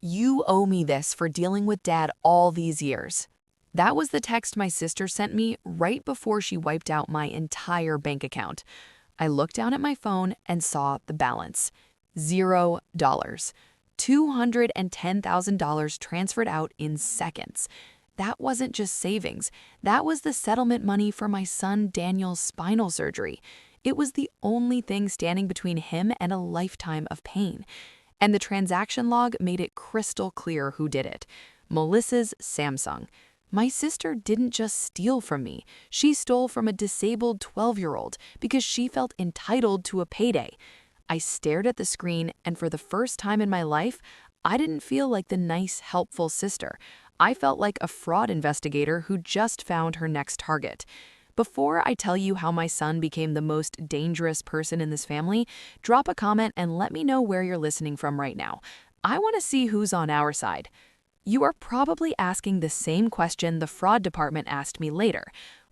You owe me this for dealing with Dad all these years." That was the text my sister sent me right before she wiped out my entire bank account. I looked down at my phone and saw the balance. $0. $210,000 transferred out in seconds. That wasn't just savings. That was the settlement money for my son Daniel's spinal surgery. It was the only thing standing between him and a lifetime of pain. And the transaction log made it crystal clear who did it. Melissa's Samsung. My sister didn't just steal from me. She stole from a disabled 12-year-old because she felt entitled to a payday. I stared at the screen, and for the first time in my life, I didn't feel like the nice, helpful sister. I felt like a fraud investigator who just found her next target. Before I tell you how my son became the most dangerous person in this family, drop a comment and let me know where you're listening from right now. I want to see who's on our side. You are probably asking the same question the fraud department asked me later.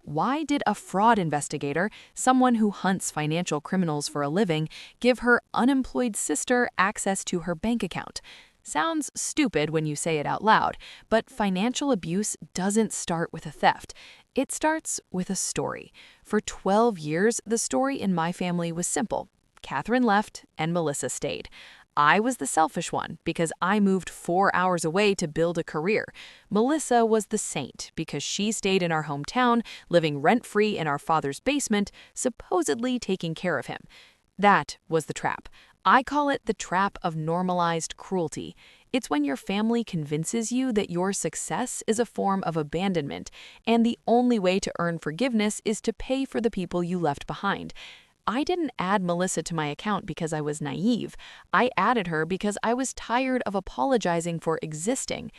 Why did a fraud investigator, someone who hunts financial criminals for a living, give her unemployed sister access to her bank account? Sounds stupid when you say it out loud, but financial abuse doesn't start with a theft. It starts with a story. For 12 years, the story in my family was simple. Catherine left and Melissa stayed. I was the selfish one because I moved 4 hours away to build a career. Melissa was the saint because she stayed in our hometown, living rent-free in our father's basement, supposedly taking care of him. That was the trap. I call it the trap of normalized cruelty. It's when your family convinces you that your success is a form of abandonment, and the only way to earn forgiveness is to pay for the people you left behind. I didn't add Melissa to my account because I was naive. I added her because I was tired of apologizing for existing.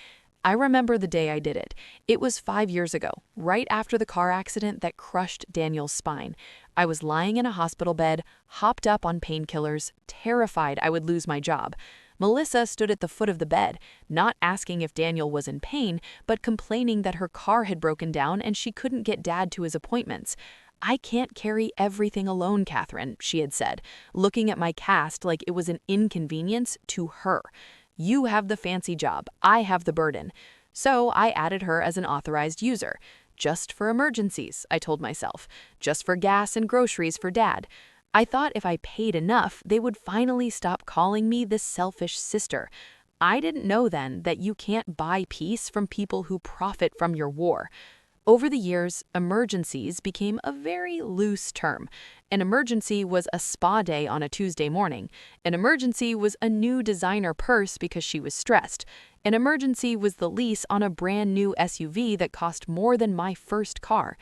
I remember the day I did it. It was 5 years ago, right after the car accident that crushed Daniel's spine. I was lying in a hospital bed, hopped up on painkillers, terrified I would lose my job. Melissa stood at the foot of the bed, not asking if Daniel was in pain, but complaining that her car had broken down and she couldn't get Dad to his appointments. "I can't carry everything alone, Catherine," she had said, looking at my cast like it was an inconvenience to her. "You have the fancy job. I have the burden." So I added her as an authorized user. Just for emergencies, I told myself. Just for gas and groceries for Dad. I thought if I paid enough, they would finally stop calling me the selfish sister. I didn't know then that you can't buy peace from people who profit from your war. Over the years, emergencies became a very loose term. An emergency was a spa day on a Tuesday morning. An emergency was a new designer purse because she was stressed. An emergency was the lease on a brand new SUV that cost more than my first car.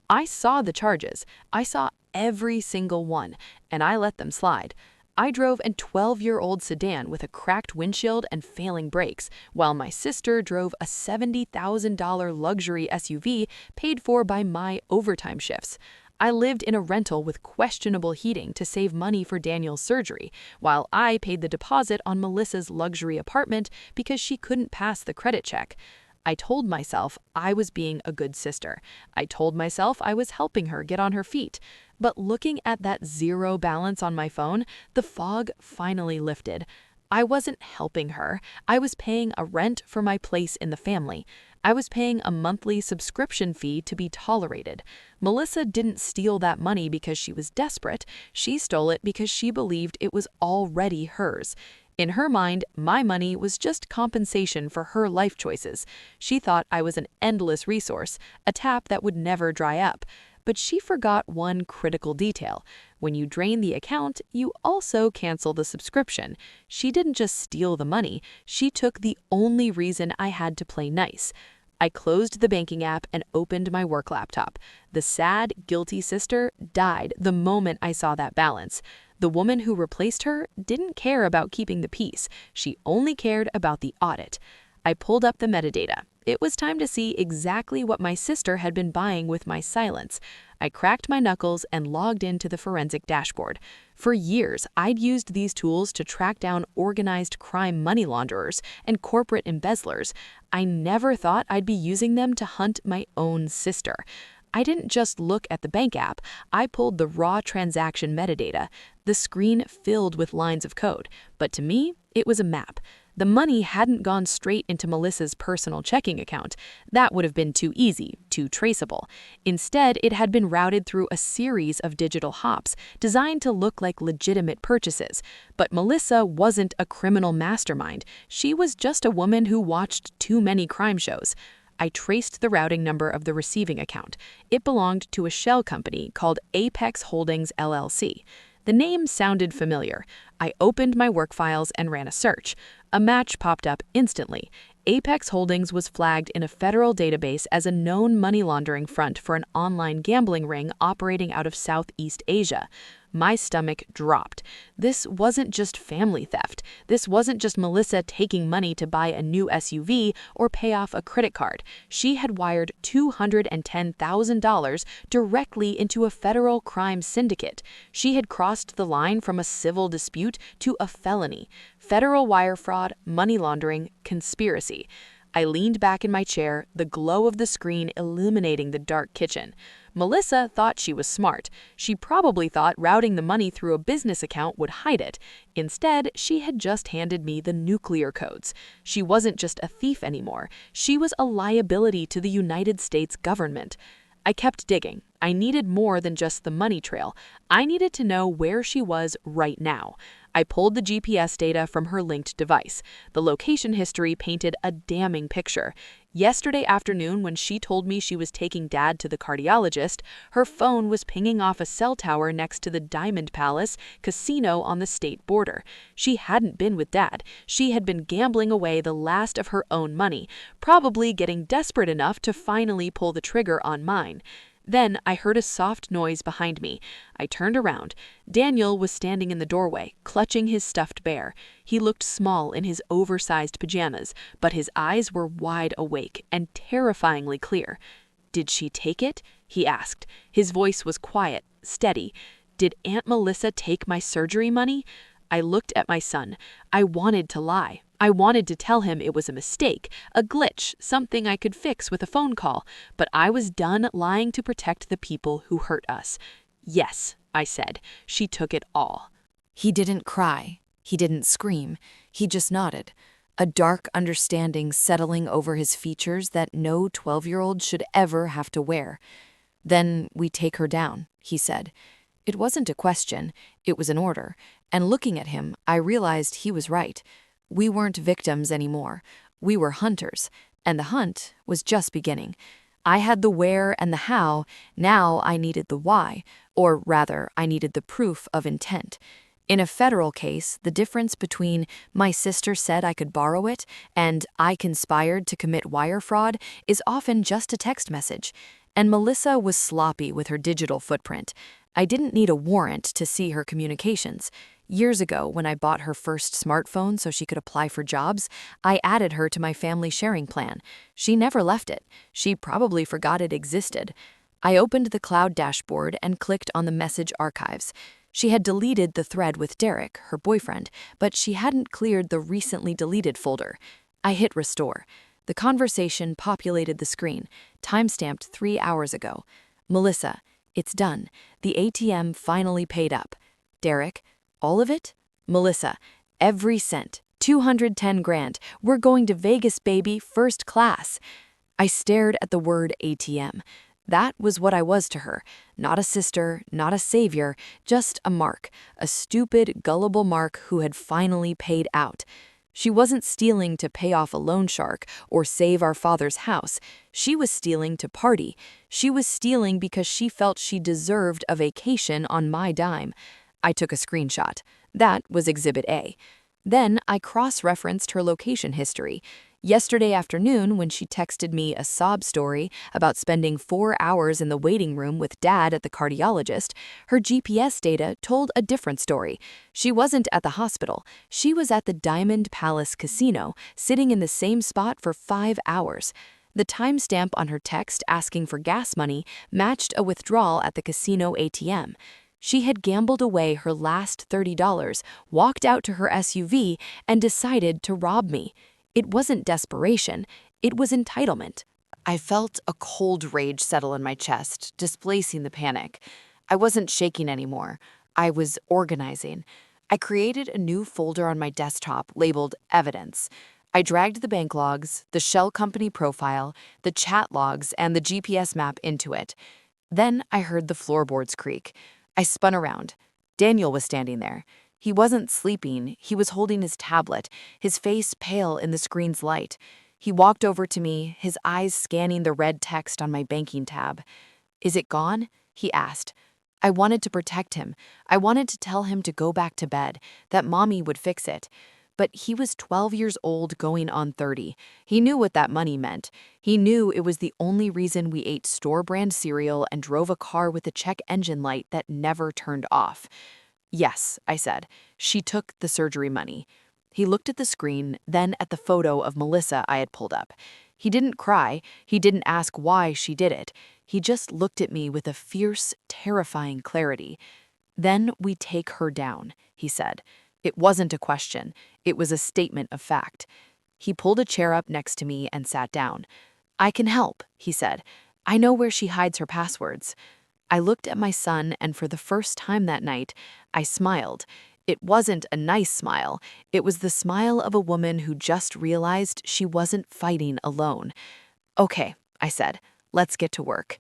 I saw the charges. I saw every single one, and I let them slide. I drove a 12-year-old sedan with a cracked windshield and failing brakes, while my sister drove a $70,000 luxury SUV paid for by my overtime shifts. I lived in a rental with questionable heating to save money for Daniel's surgery, while I paid the deposit on Melissa's luxury apartment because she couldn't pass the credit check. I told myself I was being a good sister. I told myself I was helping her get on her feet. But looking at that zero balance on my phone, the fog finally lifted. I wasn't helping her. I was paying a rent for my place in the family. I was paying a monthly subscription fee to be tolerated. Melissa didn't steal that money because she was desperate. She stole it because she believed it was already hers. In her mind, my money was just compensation for her life choices. She thought I was an endless resource, a tap that would never dry up. But she forgot one critical detail. When you drain the account, you also cancel the subscription. She didn't just steal the money, she took the only reason I had to play nice. I closed the banking app and opened my work laptop. The sad, guilty sister died the moment I saw that balance. The woman who replaced her didn't care about keeping the peace. She only cared about the audit. I pulled up the metadata. It was time to see exactly what my sister had been buying with my silence. I cracked my knuckles and logged into the forensic dashboard. For years, I'd used these tools to track down organized crime money launderers and corporate embezzlers. I never thought I'd be using them to hunt my own sister. I didn't just look at the bank app, I pulled the raw transaction metadata. The screen filled with lines of code, but to me, it was a map. The money hadn't gone straight into Melissa's personal checking account. That would have been too easy, too traceable. Instead, it had been routed through a series of digital hops designed to look like legitimate purchases. But Melissa wasn't a criminal mastermind. She was just a woman who watched too many crime shows. I traced the routing number of the receiving account. It belonged to a shell company called Apex Holdings LLC. The name sounded familiar. I opened my work files and ran a search. A match popped up instantly. Apex Holdings was flagged in a federal database as a known money laundering front for an online gambling ring operating out of Southeast Asia. My stomach dropped. This wasn't just family theft. This wasn't just Melissa taking money to buy a new SUV or pay off a credit card. She had wired $210,000 directly into a federal crime syndicate. She had crossed the line from a civil dispute to a felony. Federal wire fraud, money laundering, conspiracy. I leaned back in my chair, the glow of the screen illuminating the dark kitchen. Melissa thought she was smart. She probably thought routing the money through a business account would hide it. Instead, she had just handed me the nuclear codes. She wasn't just a thief anymore. She was a liability to the United States government. I kept digging. I needed more than just the money trail. I needed to know where she was right now. I pulled the GPS data from her linked device. The location history painted a damning picture. Yesterday afternoon, when she told me she was taking Dad to the cardiologist, her phone was pinging off a cell tower next to the Diamond Palace casino on the state border. She hadn't been with Dad. She had been gambling away the last of her own money, probably getting desperate enough to finally pull the trigger on mine. Then I heard a soft noise behind me. I turned around. Daniel was standing in the doorway, clutching his stuffed bear. He looked small in his oversized pajamas, but his eyes were wide awake and terrifyingly clear. "Did she take it?" he asked. His voice was quiet, steady. "Did Aunt Melissa take my surgery money?" I looked at my son. I wanted to lie. I wanted to tell him it was a mistake, a glitch, something I could fix with a phone call, but I was done lying to protect the people who hurt us. "Yes," I said. "She took it all." He didn't cry. He didn't scream. He just nodded, a dark understanding settling over his features that no 12-year-old should ever have to wear. "Then we take her down," he said. It wasn't a question, it was an order, and looking at him, I realized he was right. We weren't victims anymore. We were hunters, and the hunt was just beginning. I had the where and the how, now I needed the why, or rather, I needed the proof of intent. In a federal case, the difference between "my sister said I could borrow it" and "I conspired to commit wire fraud" is often just a text message. And Melissa was sloppy with her digital footprint. I didn't need a warrant to see her communications. Years ago, when I bought her first smartphone so she could apply for jobs, I added her to my family sharing plan. She never left it. She probably forgot it existed. I opened the cloud dashboard and clicked on the message archives. She had deleted the thread with Derek, her boyfriend, but she hadn't cleared the recently deleted folder. I hit restore. The conversation populated the screen, timestamped 3 hours ago. "Melissa, it's done. The ATM finally paid up." Derek, "All of it?" Melissa, "Every cent. 210 grand. We're going to Vegas, baby, first class." I stared at the word ATM. That was what I was to her. Not a sister, not a savior, just a mark. A stupid, gullible mark who had finally paid out. She wasn't stealing to pay off a loan shark or save our father's house. She was stealing to party. She was stealing because she felt she deserved a vacation on my dime. I took a screenshot. That was Exhibit A. Then I cross-referenced her location history. Yesterday afternoon, when she texted me a sob story about spending 4 hours in the waiting room with Dad at the cardiologist, her GPS data told a different story. She wasn't at the hospital. She was at the Diamond Palace casino, sitting in the same spot for 5 hours. The timestamp on her text asking for gas money matched a withdrawal at the casino ATM. She had gambled away her last $30, walked out to her SUV, and decided to rob me. It wasn't desperation, it was entitlement. I felt a cold rage settle in my chest, displacing the panic. I wasn't shaking anymore. I was organizing. I created a new folder on my desktop labeled Evidence. I dragged the bank logs, the shell company profile, the chat logs, and the GPS map into it. Then I heard the floorboards creak. I spun around. Daniel was standing there. He wasn't sleeping, he was holding his tablet, his face pale in the screen's light. He walked over to me, his eyes scanning the red text on my banking tab. "Is it gone?" he asked. I wanted to protect him. I wanted to tell him to go back to bed, that Mommy would fix it. But he was 12 years old going on 30. He knew what that money meant. He knew it was the only reason we ate store-brand cereal and drove a car with a check engine light that never turned off. "Yes," I said. "She took the surgery money." He looked at the screen, then at the photo of Melissa I had pulled up. He didn't cry. He didn't ask why she did it. He just looked at me with a fierce, terrifying clarity. "Then we take her down," he said. It wasn't a question. It was a statement of fact. He pulled a chair up next to me and sat down. "I can help," he said. "I know where she hides her passwords." I looked at my son, and for the first time that night, I smiled. It wasn't a nice smile. It was the smile of a woman who just realized she wasn't fighting alone. "Okay," I said. "Let's get to work."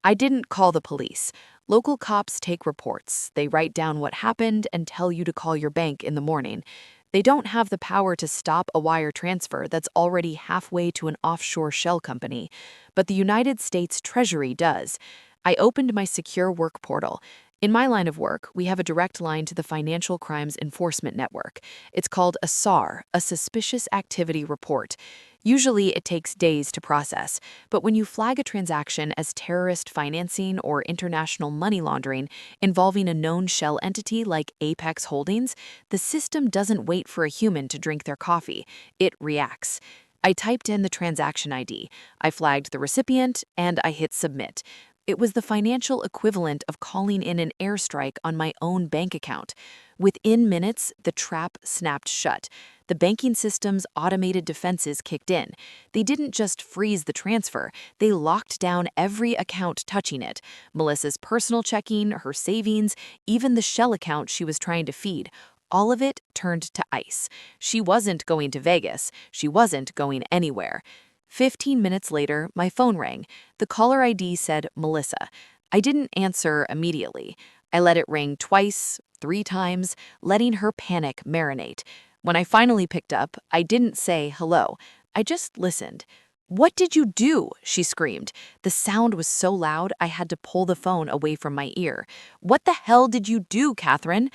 I didn't call the police. Local cops take reports. They write down what happened and tell you to call your bank in the morning. They don't have the power to stop a wire transfer that's already halfway to an offshore shell company, but the United States Treasury does. I opened my secure work portal. In my line of work, we have a direct line to the Financial Crimes Enforcement Network. It's called a SAR, a Suspicious Activity Report. Usually it takes days to process, but when you flag a transaction as terrorist financing or international money laundering involving a known shell entity like Apex Holdings, the system doesn't wait for a human to drink their coffee. It reacts. I typed in the transaction ID, I flagged the recipient, and I hit submit. It was the financial equivalent of calling in an airstrike on my own bank account. Within minutes, the trap snapped shut. The banking system's automated defenses kicked in. They didn't just freeze the transfer, they locked down every account touching it. Melissa's personal checking, her savings, even the shell account she was trying to feed. All of it turned to ice. She wasn't going to Vegas. She wasn't going anywhere. 15 minutes later, my phone rang. The caller ID said Melissa. I didn't answer immediately. I let it ring twice, 3 times, letting her panic marinate. When I finally picked up, I didn't say hello. I just listened. "What did you do?" she screamed. The sound was so loud I had to pull the phone away from my ear. "What the hell did you do, Catherine?"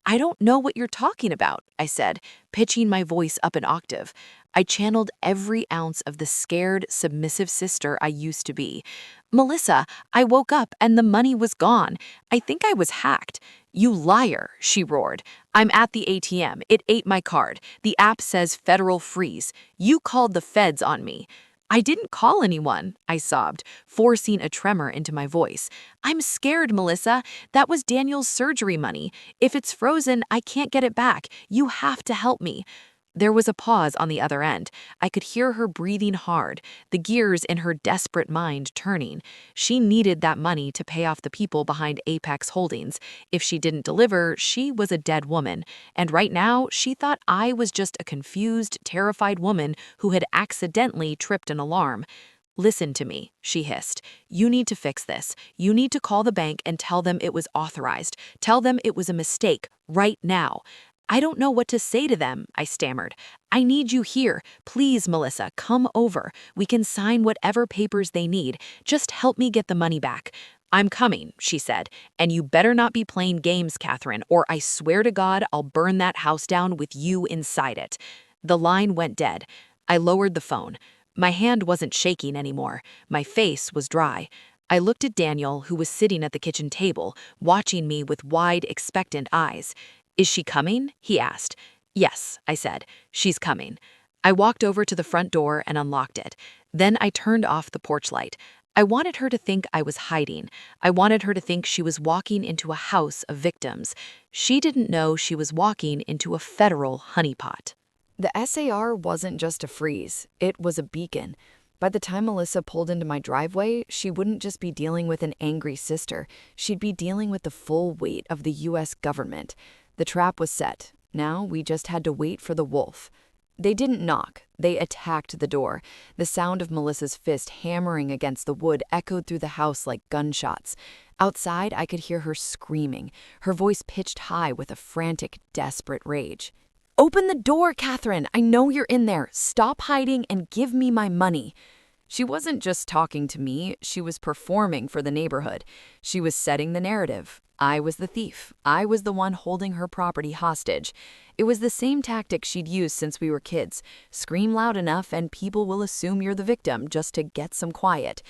"I don't know what you're talking about," I said, pitching my voice up an octave. I channeled every ounce of the scared, submissive sister I used to be. "Melissa, I woke up and the money was gone. I think I was hacked." "You liar," she roared. "I'm at the ATM. It ate my card. The app says federal freeze. You called the feds on me." "I didn't call anyone," I sobbed, forcing a tremor into my voice. "I'm scared, Melissa. That was Daniel's surgery money. If it's frozen, I can't get it back. You have to help me." There was a pause on the other end. I could hear her breathing hard, the gears in her desperate mind turning. She needed that money to pay off the people behind Apex Holdings. If she didn't deliver, she was a dead woman. And right now, she thought I was just a confused, terrified woman who had accidentally tripped an alarm. "Listen to me," she hissed. "You need to fix this. You need to call the bank and tell them it was authorized. Tell them it was a mistake, right now." "I don't know what to say to them," I stammered. "I need you here. Please, Melissa, come over. We can sign whatever papers they need. Just help me get the money back." "I'm coming," she said, "and you better not be playing games, Catherine, or I swear to God I'll burn that house down with you inside it." The line went dead. I lowered the phone. My hand wasn't shaking anymore. My face was dry. I looked at Daniel, who was sitting at the kitchen table, watching me with wide, expectant eyes. "Is she coming?" he asked. "Yes," I said. "She's coming." I walked over to the front door and unlocked it. Then I turned off the porch light. I wanted her to think I was hiding. I wanted her to think she was walking into a house of victims. She didn't know she was walking into a federal honeypot. The SAR wasn't just a freeze, it was a beacon. By the time Melissa pulled into my driveway, she wouldn't just be dealing with an angry sister, she'd be dealing with the full weight of the U.S. government. The trap was set. Now we just had to wait for the wolf. They didn't knock. They attacked the door. The sound of Melissa's fist hammering against the wood echoed through the house like gunshots. Outside, I could hear her screaming, her voice pitched high with a frantic, desperate rage. "Open the door, Catherine! I know you're in there! Stop hiding and give me my money!" She wasn't just talking to me, she was performing for the neighborhood. She was setting the narrative. I was the thief. I was the one holding her property hostage. It was the same tactic she'd used since we were kids. Scream loud enough and people will assume you're the victim just to get some quiet.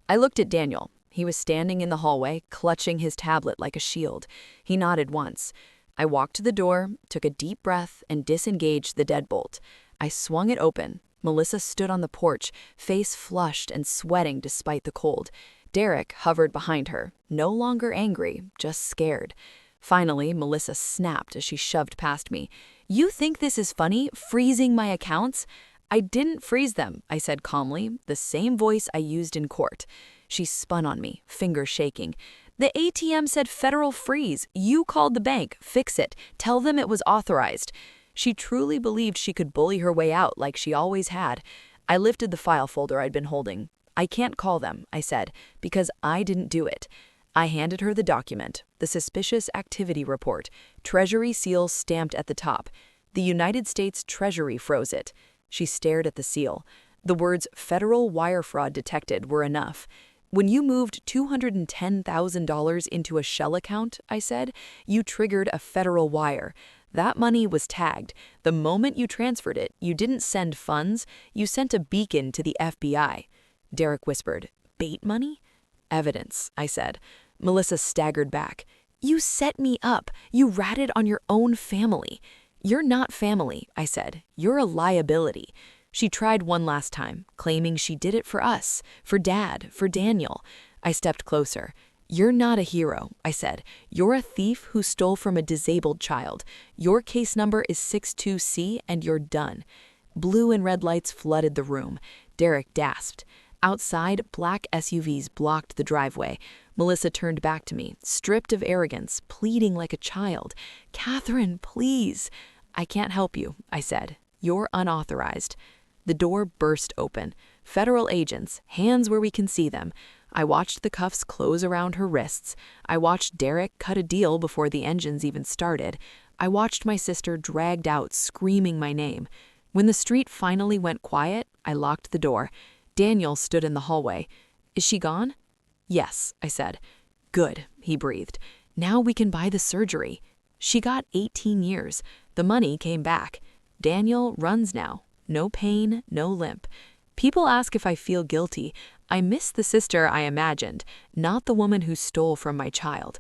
I looked at Daniel. He was standing in the hallway, clutching his tablet like a shield. He nodded once. I walked to the door, took a deep breath, and disengaged the deadbolt. I swung it open. Melissa stood on the porch, face flushed and sweating despite the cold. Derek hovered behind her, no longer angry, just scared. Finally, Melissa snapped as she shoved past me. "You think this is funny, freezing my accounts?" "I didn't freeze them," I said calmly, the same voice I used in court. She spun on me, fingers shaking. "The ATM said federal freeze. You called the bank. Fix it. Tell them it was authorized." She truly believed she could bully her way out like she always had. I lifted the file folder I'd been holding. "I can't call them," I said, "because I didn't do it." I handed her the document, the suspicious activity report, Treasury seal stamped at the top. The United States Treasury froze it. She stared at the seal. The words "federal wire fraud detected" were enough. "When you moved $210,000 into a shell account," I said, "you triggered a federal wire. That money was tagged. The moment you transferred it, you didn't send funds, you sent a beacon to the FBI." Derek whispered, "Bait money?" "Evidence," I said. Melissa staggered back. "You set me up. You ratted on your own family." "You're not family," I said. "You're a liability." She tried one last time, claiming she did it for us, for Dad, for Daniel. I stepped closer. "You're not a hero," I said. "You're a thief who stole from a disabled child. Your case number is 62C and you're done." Blue and red lights flooded the room. Derek gasped. Outside, black SUVs blocked the driveway. Melissa turned back to me, stripped of arrogance, pleading like a child. "Catherine, please." "I can't help you," I said. "You're unauthorized." The door burst open. Federal agents, hands where we can see them. I watched the cuffs close around her wrists. I watched Derek cut a deal before the engines even started. I watched my sister dragged out, screaming my name. When the street finally went quiet, I locked the door. Daniel stood in the hallway. "Is she gone?" "Yes," I said. "Good," he breathed. "Now we can buy the surgery." She got 18 years. The money came back. Daniel runs now. No pain, no limp. People ask if I feel guilty. I miss the sister I imagined, not the woman who stole from my child.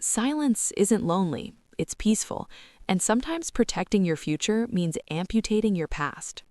Silence isn't lonely, it's peaceful, and sometimes protecting your future means amputating your past.